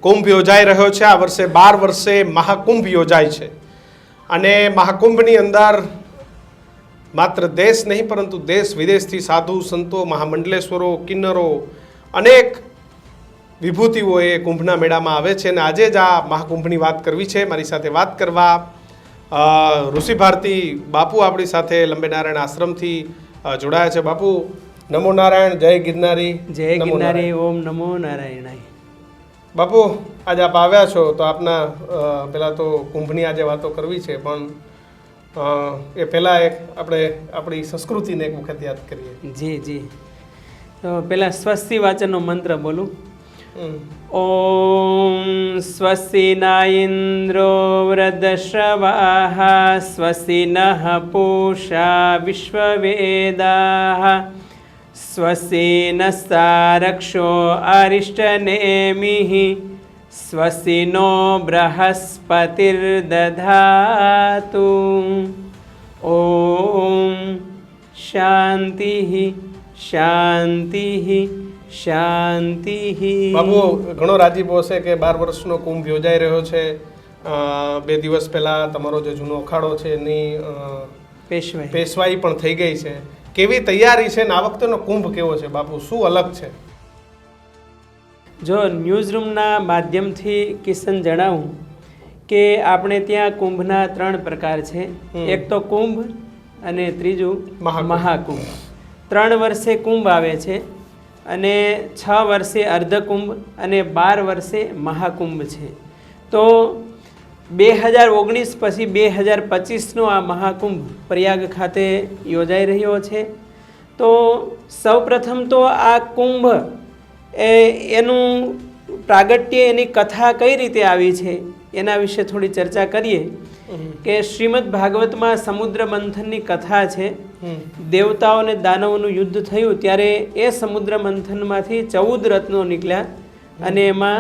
કુંભ યોજાઈ રહ્યો છે। આ વર્ષે 12 વર્ષે મહાકુંભ યોજાય છે અને મહાકુંભની અંદર માત્ર દેશ નહીં પરંતુ દેશ વિદેશથી સાધુ સંતો, મહામંડલેશ્વરો, કિન્નરો, અનેક વિભૂતિઓ એ કુંભના મેળામાં આવે છે અને આજે જ આ મહાકુંભની વાત કરવી છે। મારી સાથે વાત કરવા ઋષિ ભારતી બાપુ આપણી સાથે લંબે નારાયણ આશ્રમથી જોડાયા છે। બાપુ નમો નારાયણ, જય ગિરનારી। જય ગિરનારી, ઓમ નમો નારાયણાય। બાપુ આજે આપ આવ્યા છો તો આપના પહેલાં તો કુંભની આજે વાતો કરવી છે, પણ એ પહેલાં એક આપણે આપણી સંસ્કૃતિને એક વખત યાદ કરીએ। જી જી, તો પહેલાં સ્વસ્તિ વાચનનો મંત્ર બોલું। ઓમ સ્વસ્તિ ન ઇન્દ્રો વૃદ્ધશ્રવાઃ સ્વસ્તિ નઃ પૂષા વિશ્વવેદાઃ સ્વસ્તિ નસ્તારક્ષો અરિષ્ટનેમિઃ સ્વસ્તિ નો બૃહસ્પતિર્દધાતુ। ઓમ શાંતિ શાંતિ શાંતિ। બાબુ ઘણો રાજીપો છે કે 12 વર્ષનો કુંભ યોજાઈ રહ્યો છે। 2 દિવસ પહેલા તમારો જે જૂનો અખાડો છે એની પેશવાઈ પણ થઈ ગઈ છે। કેવી તૈયારી છે ને આ વખતેનો કુંભ કેવો છે બાપુ, શું અલગ છે? જો ન્યૂઝરૂમના માધ્યમથી કિશન જણાવું કે આપણે ત્યાં કુંભના 3 પ્રકાર છે। એક તો કુંભ અને ત્રીજું મહાકુંભ। 3 વર્ષે કુંભ આવે છે અને 6 વર્ષે અર્ધકુંભ અને 12 વર્ષે મહાકુંભ છે। તો 2019 પછી 2025નો આ મહાકુંભ પ્રયાગ ખાતે યોજાઈ રહ્યો છે। તો સૌપ્રથમ તો આ કુંભ એનું પ્રાગટ્ય, એની કથા કઈ રીતે આવી છે એના વિશે થોડી ચર્ચા કરીએ કે શ્રીમદ ભાગવતમાં સમુદ્ર મંથનની કથા છે। દેવતાઓ અને દાનવોનું યુદ્ધ થયું ત્યારે એ સમુદ્ર મંથનમાંથી 14 રત્નો નીકળ્યા અને એમાં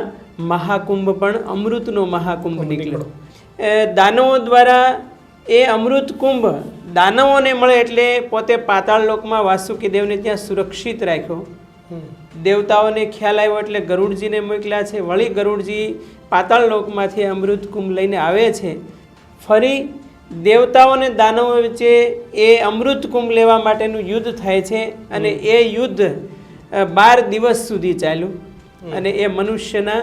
મહાકુંભ પણ અમૃતનો મહાકુંભ નીકળ્યો। દાનવો દ્વારા એ અમૃત કુંભ દાનવોને મળે એટલે પોતે પાતાળ લોકમાં વાસુકી દેવને ત્યાં સુરક્ષિત રાખ્યો। દેવતાઓને ખ્યાલ આવ્યો એટલે ગરુડજીને મોકલ્યા છે। વળી ગરુડજી પાતાળ લોકમાંથી અમૃત કુંભ લઈને આવે છે। ફરી દેવતાઓ અને દાનવો વચ્ચે એ અમૃત કુંભ લેવા માટેનું યુદ્ધ થાય છે અને એ યુદ્ધ 12 દિવસ સુધી ચાલ્યું અને એ મનુષ્યના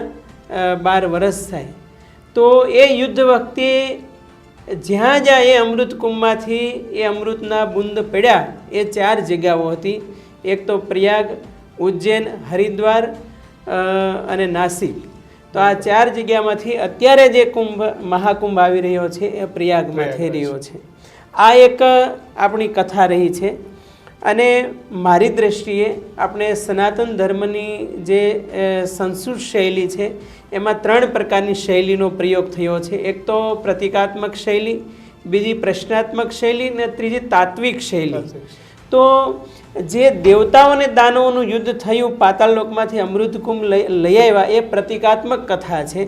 12 વર્ષ થાય। તો એ યુદ્ધ વખતે જ્યાં જ્યાં એ અમૃત કુંભમાંથી એ અમૃતના બુંદ પડ્યા એ 4 જગ્યાઓ હતી। એક તો પ્રયાગ, ઉજ્જૈન, હરિદ્વાર અને નાસિક। તો આ 4 જગ્યામાંથી અત્યારે જે કુંભ મહાકુંભ આવી રહ્યો છે એ પ્રયાગમાં થઈ રહ્યો છે। આ એક આપણી કથા રહી છે અને મારી દ્રષ્ટિએ આપણે સનાતન ધર્મની જે સંસ્કૃત શૈલી છે એમાં 3 પ્રકારની શૈલીનો પ્રયોગ થયો છે। એક તો પ્રતિકાત્મક શૈલી, બીજી પ્રશ્નાત્મક શૈલી અને ત્રીજી તાત્વિક શૈલી। તો જે દેવતાઓ અને દાનવોનું યુદ્ધ થયું, પાતાળ લોકમાંથી અમૃત કુંભ લઈ આવ્યા, એ પ્રતિકાત્મક કથા છે।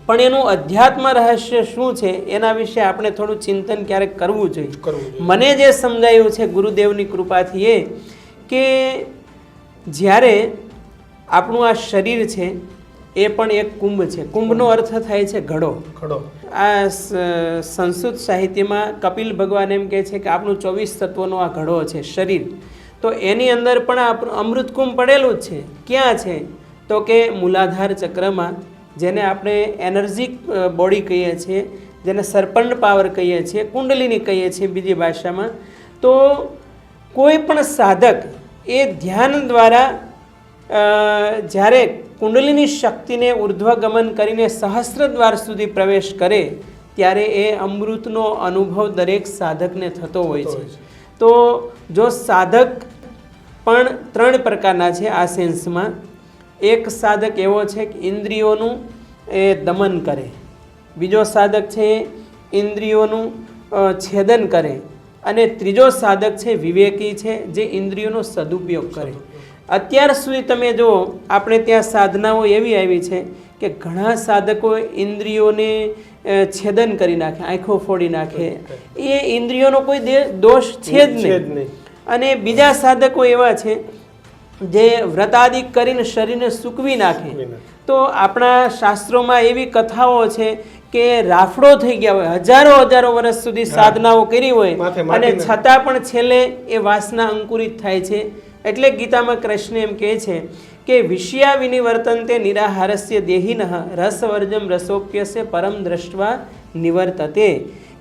પણ એનું અધ્યાત્મ રહસ્ય શું છે એના વિશે આપણે થોડું ચિંતન ક્યારેક કરવું જોઈએ। મને જે સમજાયું છે ગુરુદેવની કૃપાથી એ કે જ્યારે આપણું આ શરીર છે એ પણ એક કુંભ છે। કુંભનો અર્થ થાય છે ઘડો। આ સંસ્કૃત સાહિત્યમાં કપિલ ભગવાન એમ કહે છે કે આપણું 24 તત્વોનો આ ઘડો છે શરીર। તો એની અંદર પણ આપણું અમૃત કુંભ પડેલું જ છે। ક્યાં છે તો કે મૂલાધાર ચક્રમાં, જેને આપણે એનર્જી બોડી કહીએ છીએ, જેને સર્પન્ટ પાવર કહીએ છીએ, કુંડલિની કહીએ છીએ બીજી ભાષામાં। તો કોઈ પણ સાધક એ ધ્યાન દ્વારા જ્યારે કુંડલિની શક્તિને ઉર્ધ્વગમન કરીને સહસ્ત્ર દ્વાર સુધી પ્રવેશ કરે ત્યારે એ અમૃતનો અનુભવ દરેક સાધકને થતો હોય છે। તો જો સાધક પણ 3 પ્રકારના છે આ સેન્સમાં। એક સાધક એવો છે કે ઇન્દ્રિયોનું એ દમન કરે, બીજો સાધક છે ઇન્દ્રિયોનું છેદન કરે અને ત્રીજો સાધક છે વિવેકી છે જે ઇન્દ્રિયોનો સદુપયોગ કરે। અત્યાર સુધી તમે જો આપણે ત્યાં સાધનાઓ એવી આવી છે કે ઘણા સાધકો ઇન્દ્રિયોને છેદન કરી નાખે, આંખો ફોડી નાખે। એ ઇન્દ્રિયોનો કોઈ દોષ છે જ નહીં। અને બીજા સાધકો એવા છે જે વ્રતાદિક કરીને શરીરને સૂકવી નાખે તો આપણા શાસ્ત્રોમાં એવી કથાઓ છે કે રાફડો થઈ ગયા હોય, હજારો વર્ષ સુધી સાધનાઓ કરી હોય માથે અને માટીને. છતાં પણ છેલ્લે એ વાસના અંકુરિત થાય છે. એટલે ગીતામાં કૃષ્ણ એમ કહે છે કે વિષયા વિનિવર્તન્તે નિરાહારસ્ય દેહિનઃ રસવર્જમ રસોપ્યસ્ય પરમ દ્રષ્ટવા નિવર્તતે,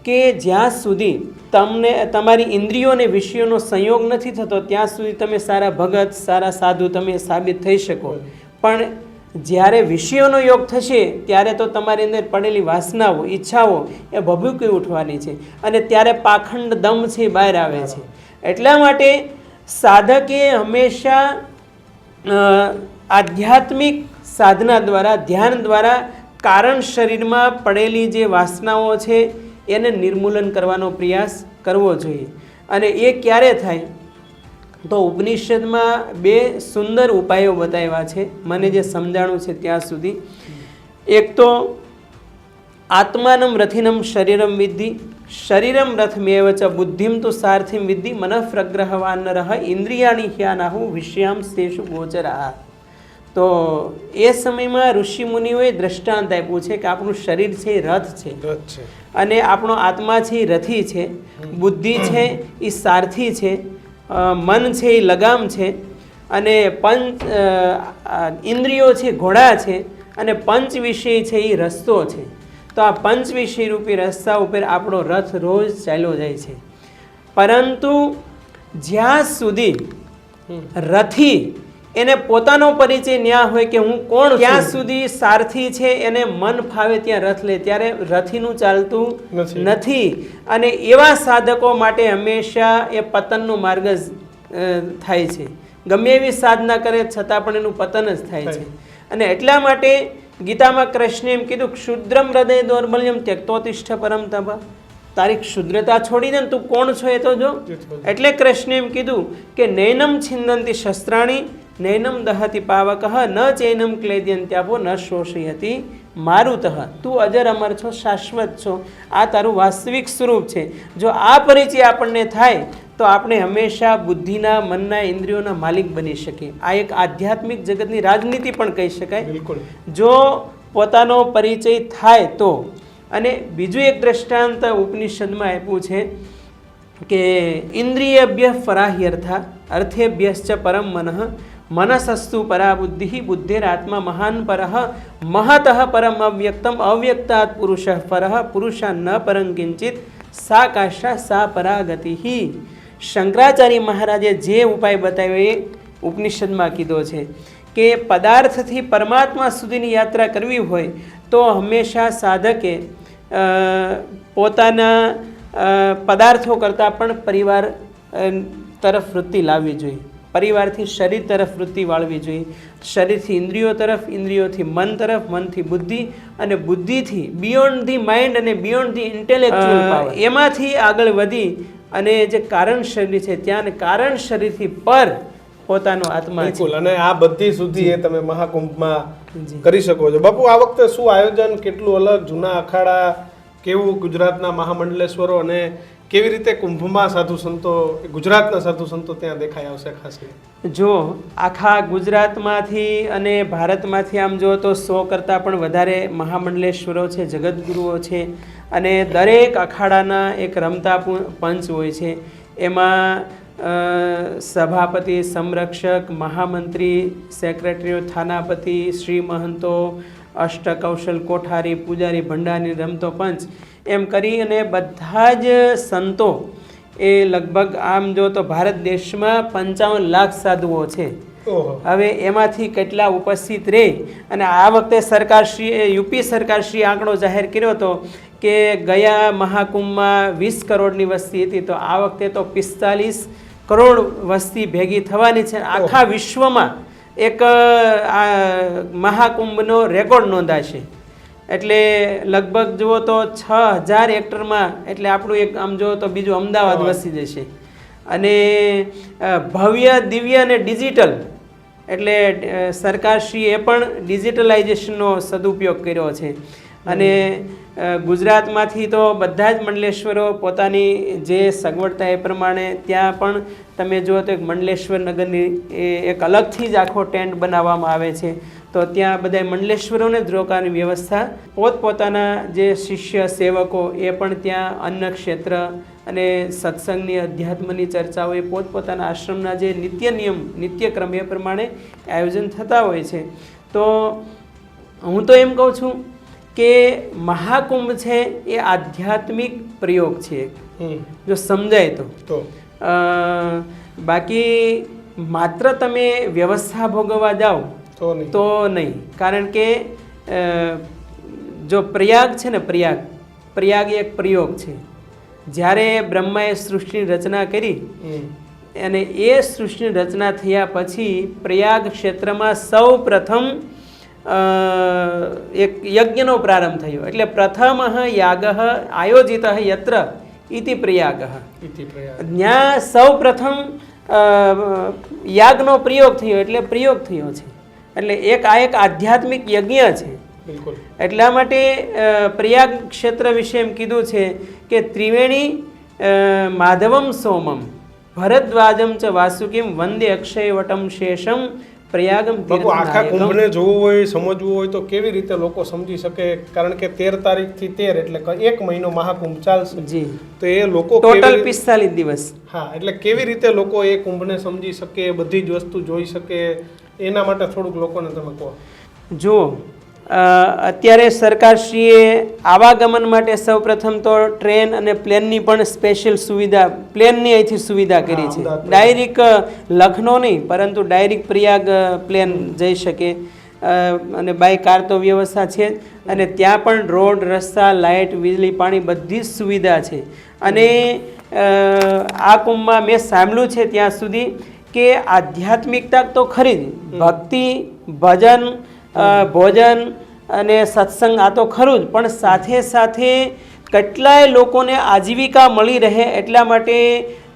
કે જ્યાં સુધી તમને તમારી ઇન્દ્રિયોને વિષયોનો સંયોગ નથી થતો ત્યાં સુધી તમે સારા ભગત, સારા સાધુ તમે સાબિત થઈ શકો. પણ જ્યારે વિષયોનો યોગ થશે ત્યારે તો તમારી અંદર પડેલી વાસનાઓ, ઈચ્છાઓ એ ભભૂકી ઉઠવાની છે અને ત્યારે પાખંડ દમ છે બહાર આવે છે. એટલા માટે સાધકે હંમેશા આધ્યાત્મિક સાધના દ્વારા, ધ્યાન દ્વારા કારણ શરીરમાં પડેલી જે વાસનાઓ છે એને નિર્મૂલન કરવાનો પ્રયાસ કરવો જોઈએ. અને એ ક્યારે થાય તો ઉપનિષદમાં 2 સુંદર ઉપાયો બતાવ્યા છે, મને જે સમજાણું છે ત્યાં સુધી. એક તો આત્માનમ રથિનમ શરીરમ વિદ્ધિ, શરીરમ રથમેવ ચ બુદ્ધિમ તુ સારથિમ વિદ્ધિ મનઃ પ્રગ્રહવાન નરઃ ઇન્દ્રિયાણી હ્યાનાહુ વિષયાંશેષુ ગોચરાઃ. તો એ સમયમાં ઋષિ મુનિઓએ દ્રષ્ટાંત આપ્યું છે કે આપણું શરીર છે એ રથ છે અને આપણો આત્મા છે એ રથી છે, બુદ્ધિ છે એ સારથી છે, મન છે એ લગામ છે અને ઇન્દ્રિયો છે ઘોડા છે અને પંચ વિષય છે એ રસ્તો છે. તો આ પંચ વિષય રૂપી રસ્તા ઉપર આપણો રથ રોજ ચાલ્યો જાય છે. પરંતુ જ્યાં સુધી રથી એને પોતાનો પરિચય ન્યા હોય કે હું કોણ, ત્યાં સુધી સારથી છે એને મન ફાવે ત્યાં રથ લે, ત્યારે રથીનું ચાલતું નથી. અને એવા સાધકો માટે હંમેશા એ પતનનો માર્ગ જ થાય છે. ગમે એવી સાધના કરે છતાં પણ એનું પતન જ થાય છે. અને એટલા માટે ગીતામાં કૃષ્ણે એમ કીધું ક્ષુદ્રમ હૃદય દૌર્બલ્યમ ત્યક્તોતિષ્ઠ પરમ તપ, તારી ક્ષુદ્રતા છોડી દે ને, તું કોણ છો એ તો જો. એટલે કૃષ્ણે એમ કીધું કે નૈનમ છિંદંતી શસ્ત્રાણી નૈનમ દહતિ પાવકઃ ન ચૈનમ ક્લેદ્યંત્યાપો ન શોષયતિ મારુતઃ. તું અજર અમર છો, શાશ્વત છો, આ તારું વાસ્તવિક સ્વરૂપ છે. જો આ પરિચય આપણને થાય તો આપણે હંમેશા બુદ્ધિના, મનના, ઇન્દ્રિયોના માલિક બની શકીએ. આ એક આધ્યાત્મિક જગતની રાજનીતિ પણ કહી શકાય, જો પોતાનો પરિચય થાય તો. અને બીજું એક દ્રષ્ટાંત ઉપનિષદમાં આપ્યું છે કે ઇન્દ્રિયભ્ય પરાહ્યર્થા અર્થેભ્યશ્ચ પરમ મનઃ મનસસ્તુ પરા બુદ્ધિ બુદ્ધિરાત્મા મહાન પરઃ મહતઃ પરમ અવ્યક્તમ અવ્યક્તાત પુરુષઃ પરઃ પુરુષા ન પરં કિંચિત સા કાશા સા પરાગતિ. શંકરાચાર્ય મહારાજે જે ઉપાય બતાવ્યો એ ઉપનિષદમાં કીધો છે કે પદાર્થથી પરમાત્મા સુધીની યાત્રા કરવી હોય તો હંમેશા સાધકે પોતાના પદાર્થો કરતાં પણ પરિવાર તરફ વૃત્તિ લાવવી જોઈએ, પરિવારથી શરીર તરફ વૃત્તિ વાળવી જોઈએ, શરીરથી ઇન્દ્રિયો તરફ, ઇન્દ્રિયોથી મન તરફ, મનથી બુદ્ધિ અને બુદ્ધિથી બિયોન્ડ ધી માઇન્ડ અને બિયોન્ડ ધી ઇન્ટેલેક્ચ્યુઅલ પાવર, એમાંથી આગળ વધી અને જે કારણ શરીર છે ત્યાં કારણ શરીરથી પર પોતાનો આત્મા છે. અને આ બધી સુધી એ તમે મહાકુંભમાં કરી શકો છો. બાપુ, આ વખતે શું આયોજન, કેટલું અલગ, જૂના અખાડા, કેવું ગુજરાતના મહામંડલેશ્વરો અને કેવી રીતે કુંભમાં સાધુ સંતો, ગુજરાતના સાધુ સંતો ત્યાં દેખાઈ આવશે ખાસ? જો આખા ગુજરાતમાંથી અને ભારતમાંથી આમ જો તો 100 કરતાં પણ વધારે મહામંડલેશ્વરો છે, જગતગુરુઓ છે. અને દરેક અખાડાના એક રમતા પંચ હોય છે. એમાં સભાપતિ, સંરક્ષક, મહામંત્રી, સેક્રેટરીઓ, થાનાપતિ, શ્રી મહંતો, અષ્ટકૌશલ કોઠારી, પૂજારી, ભંડારી, રમતો પંચ, એમ કરી અને બધા જ સંતો એ લગભગ આમ જો તો ભારત દેશમાં 55 લાખ સાધુઓ છે. હવે એમાંથી કેટલા ઉપસ્થિત રહે. અને આ વખતે સરકારશ્રીએ, યુપી સરકારશ્રીએ આંકડો જાહેર કર્યો હતો કે ગયા મહાકુંભમાં 20 કરોડની વસ્તી હતી, તો આ વખતે તો 45 કરોડ વસ્તી ભેગી થવાની છે. આખા વિશ્વમાં એક આ મહાકુંભનો રેકોર્ડ નોંધાશે. એટલે લગભગ જુઓ તો 6000 હેક્ટરમાં, એટલે આપણું એક આમ જુઓ તો બીજું અમદાવાદ વસી જશે. અને ભવ્ય, દિવ્ય અને ડિજિટલ, એટલે સરકારશ્રીએ પણ ડિજિટલાઇઝેશનનો સદુપયોગ કર્યો છે. અને ગુજરાતમાંથી તો બધા જ મંડલેશ્વરો પોતાની જે સગવડતા એ પ્રમાણે ત્યાં પણ તમે જુઓ તો એક મંડલેશ્વર નગરની એક અલગથી જ આખો ટેન્ટ બનાવવામાં આવે છે. તો ત્યાં બધા મંડલેશ્વરોને જ રોકાવાની વ્યવસ્થા, પોતપોતાના જે શિષ્ય સેવકો એ પણ ત્યાં અન્ન ક્ષેત્ર અને સત્સંગની અધ્યાત્મની ચર્ચાઓ એ પોતપોતાના આશ્રમના જે નિત્ય નિયમ નિત્યક્રમ એ પ્રમાણે આયોજન થતા હોય છે. તો હું તો એમ કહું છું કે મહાકુંભ છે એ આધ્યાત્મિક પ્રયોગ છે, જો સમજાય તો. બાકી માત્ર તમે વ્યવસ્થા ભોગવવા જાઓ તો નહીં, કારણ કે જો પ્રયાગ છે ને, પ્રયાગ એક પ્રયોગ છે. જ્યારે બ્રહ્માએ સૃષ્ટિની રચના કરી અને એ સૃષ્ટિની રચના થયા પછી પ્રયાગ ક્ષેત્રમાં સૌ પ્રથમ એક યજ્ઞનો પ્રારંભ થયો. એટલે પ્રથમ યાગ આયોજિત યત્ર ઇતિ પ્રયાગ. ત્યાં સૌ પ્રથમ યાગનો પ્રયોગ થયો, એટલે પ્રયોગ થયો છે. એટલે આ એક આધ્યાત્મિક યજ્ઞ છે. એટલા માટે પ્રયાગ ક્ષેત્ર વિશે એમ કીધું છે કે ત્રિવેણી માધવમ સોમમ ભરદ્વાજમ ચ વાસુકીમ વંદે અક્ષય વટમ શેષમ પ્રયાગમ. આખા કુંભને જોવું હોય, સમજવું હોય તો કેવી રીતે લોકો સમજી શકે? કારણ કે 13 તારીખથી 13 એટલે 1 મહિનો મહાકુંભ ચાલશે. જી. તો એ લોકો ટોટલ 45 દિવસ. હા, એટલે કેવી રીતે લોકો એ કુંભને સમજી શકે, બધી જ વસ્તુ જોઈ શકે, એના માટે થોડુંક લોકોને તમે કહો. જો અત્યારે સરકારશ્રીએ આવાગમન માટે સૌપ્રથમ તો ટ્રેન અને પ્લેનની પણ સ્પેશિયલ સુવિધા, પ્લેનની અહીંથી સુવિધા કરી છે. ડાયરેક્ટ લખનૌ નહીં, પરંતુ ડાયરેક્ટ પ્રયાગ પ્લેન જઈ શકે. અને બાય કાર તો વ્યવસ્થા છે જ. અને ત્યાં પણ રોડ, રસ્તા, લાઇટ, વીજળી, પાણી બધી જ સુવિધા છે. અને આ કુંભમાં મેં સાંભળ્યું છે ત્યાં સુધી કે આધ્યાત્મિકતા તો ખરી જ, ભક્તિ, ભજન, ભોજન અને સત્સંગ આ તો ખરું જ, પણ સાથે સાથે કેટલાય લોકોને આજીવિકા મળી રહે એટલા માટે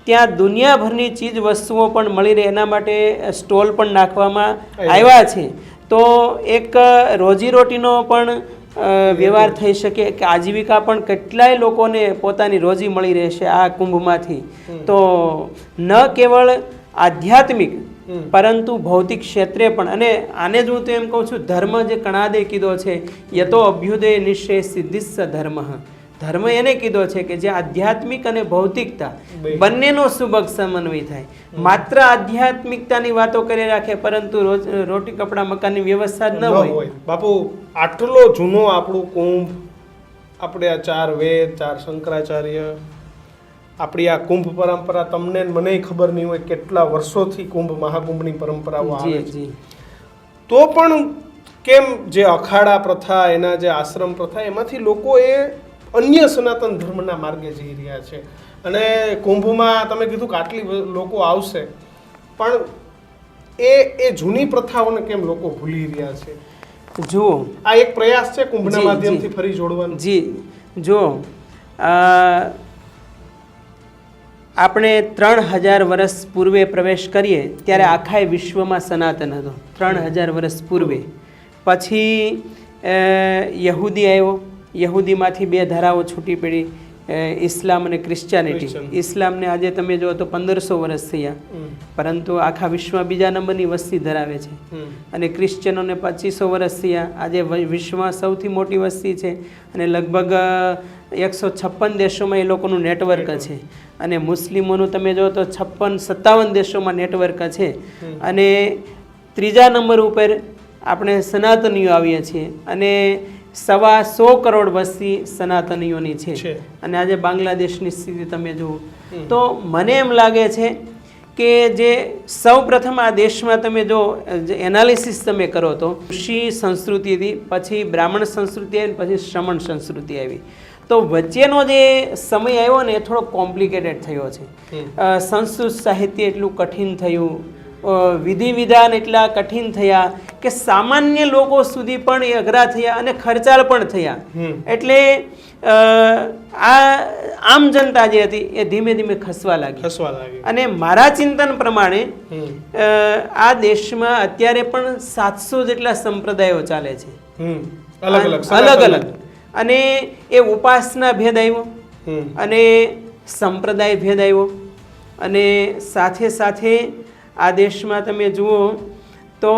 ત્યાં દુનિયાભરની ચીજ વસ્તુઓ પણ મળી રહે એના માટે સ્ટોલ પણ નાખવામાં આવ્યા છે. તો એક રોજીરોટીનો પણ વ્યવહાર થઈ શકે, કે આજીવિકા પણ કેટલાય લોકોને પોતાની રોજી મળી રહેશે આ કુંભમાંથી. તો ન કેવળ આધ્યાત્મિક પરંતુ ભૌતિક ક્ષેત્રે પણ. અને આને જ હું તો એમ કહું છું, ધર્મ જે કણાદે કીધો છે, યતો અભ્યુદય નિશ્ચય સિદ્ધિસ્સ ધર્મ. ધર્મ એને કીધો છે કે જે આધ્યાત્મિક અને ભૌતિકતા બંનેનો સુભગ સમન્વય થાય. માત્ર આધ્યાત્મિકતાની વાતો કરી રાખે પરંતુ રોટી કપડા મકાનની વ્યવસ્થા જ ન હોય. બાપુ, આટલો જૂનો આપણું કુંભ, આપણે આ 4 વેદ, 4 શંકરાચાર્ય, આપણી આ કુંભ પરંપરા, તમને મને ખબર નહીં હોય કેટલા વર્ષોથી કુંભ મહાકુંભની પરંપરાઓ આવે છે. તો પણ કેમ જે અખાડા પ્રથા, એના જે આશ્રમ પ્રથા, એમાંથી લોકો એ અન્ય સનાતન ધર્મના માર્ગે જઈ રહ્યા છે. અને કુંભમાં તમે કીધું કે આટલી લોકો આવશે, પણ એ જૂની પ્રથાઓને કેમ લોકો ભૂલી રહ્યા છે? જુઓ, આ એક પ્રયાસ છે કુંભના માધ્યમથી ફરી જોડવાનો. જી, જો આપણે 3000 વર્ષ પૂર્વે પ્રવેશ કરીએ ત્યારે આખા વિશ્વમાં સનાતન હતો. 3000 વર્ષ પૂર્વે. પછી યહૂદી આવ્યો, યહૂદીમાંથી 2 ધારાઓ છૂટી પડી, ઇસ્લામ અને ક્રિશ્ચિયાનિટી. ઇસ્લામને આજે તમે જો તો 1500 વર્ષ થયા, પરંતુ આખા વિશ્વમાં બીજા નંબરની વસ્તી ધરાવે છે. અને ક્રિશ્ચિયનોને 2500 વર્ષ થયા, આજે વિશ્વમાં સૌથી મોટી વસ્તી છે. અને લગભગ 156 દેશોમાં એ લોકોનું નેટવર્ક છે. અને મુસ્લિમોનું તમે જો તો 56-57 દેશોમાં નેટવર્ક છે. અને 3જા નંબર ઉપર આપણે સનાતનીઓ આવીએ છીએ, અને 125 કરોડ વસ્તી સનાતનીઓની છે. અને આજે બાંગ્લાદેશની સ્થિતિ તમે જુઓ તો મને એમ લાગે છે કે જે સૌ પ્રથમ આ દેશમાં તમે જો એનાલિસિસ તમે કરો તો ઋષિ સંસ્કૃતિ હતી, પછી બ્રાહ્મણ સંસ્કૃતિ આવી, પછી શ્રમણ સંસ્કૃતિ આવી. તો વચ્ચેનો જે સમય આવ્યો ને એ થોડો કોમ્પ્લિકેટેડ થયો છે. સંસ્કૃત સાહિત્ય એટલું કઠિન થયું, વિધિ વિધાન એટલા કઠિન થયા કે સામાન્ય લોકો સુધી પણ એ અઘરા થયા અને ખર્ચાળ પણ થયા. એટલે આ આમ જનતા જે હતી એ ધીમે ધીમે ખસવા લાગી. અને મારા ચિંતન પ્રમાણે આ દેશમાં અત્યારે પણ 700 જેટલા સંપ્રદાયો ચાલે છે, અલગ અલગ. અને એ ઉપાસના ભેદ આવ્યો, અને સંપ્રદાય ભેદ આવ્યો, અને સાથે સાથે આ દેશમાં તમે જુઓ તો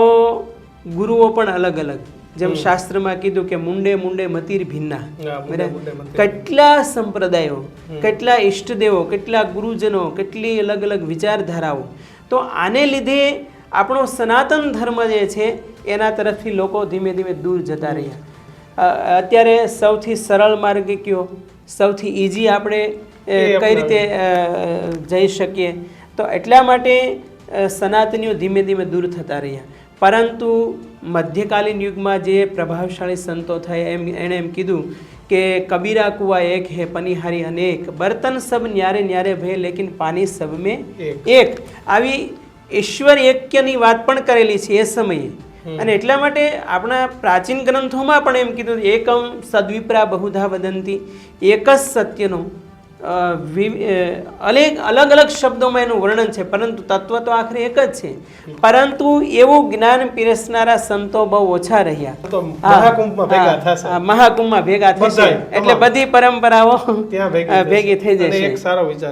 ગુરુઓ પણ અલગ અલગ, જેમ શાસ્ત્રમાં કીધું કે મુંડે મુંડે મતિર ભિન્ના. મુંડે મુંડે મતિર. કેટલા સંપ્રદાયો, કેટલા ઈષ્ટદેવો, કેટલા ગુરુજનો, કેટલી અલગ અલગ વિચારધારાઓ. તો આને લીધે આપણો સનાતન ધર્મ જે છે એના તરફથી લોકો ધીમે ધીમે દૂર જતા રહ્યા. અત્યારે સૌથી સરળ માર્ગ કયો, સૌથી ઇઝી આપણે કઈ રીતે જઈ શકીએ, તો એટલા માટે સનાતનીઓ ધીમે ધીમે દૂર થતા રહ્યા. પરંતુ મધ્યકાલીન યુગમાં જે પ્રભાવશાળી સંતો થયા એણે એમ કીધું કે કબીરા કુવા એક હે પનિહારી અનેક, બર્તન સબ ન્યારે ન્યારે ભય લેકિન પાણી સબ મેં એક. આવી ઈશ્વર એક્યની વાત પણ કરેલી છે એ સમયે. અને એટલા માટે આપણા પ્રાચીન ગ્રંથોમાં પણ એમ કીધું એકમ સદ્વિપ્રા બહુધા વદંતી, એક જ સત્યનો અલગ અલગ શબ્દોમાં એનું વર્ણન છે, પરંતુ તત્વ તો આખરે એક જ છે. પરંતુ એવું જ્ઞાન પીરસનારા સંતો બહુ ઓછા રહ્યા. તો મહાકુંભમાં ભેગા થશે. મહાકુંભમાં ભેગા થશે બધાય, એટલે બધી પરંપરાઓ ત્યાં ભેગી થઈ અને જશે. એક સારો વિચાર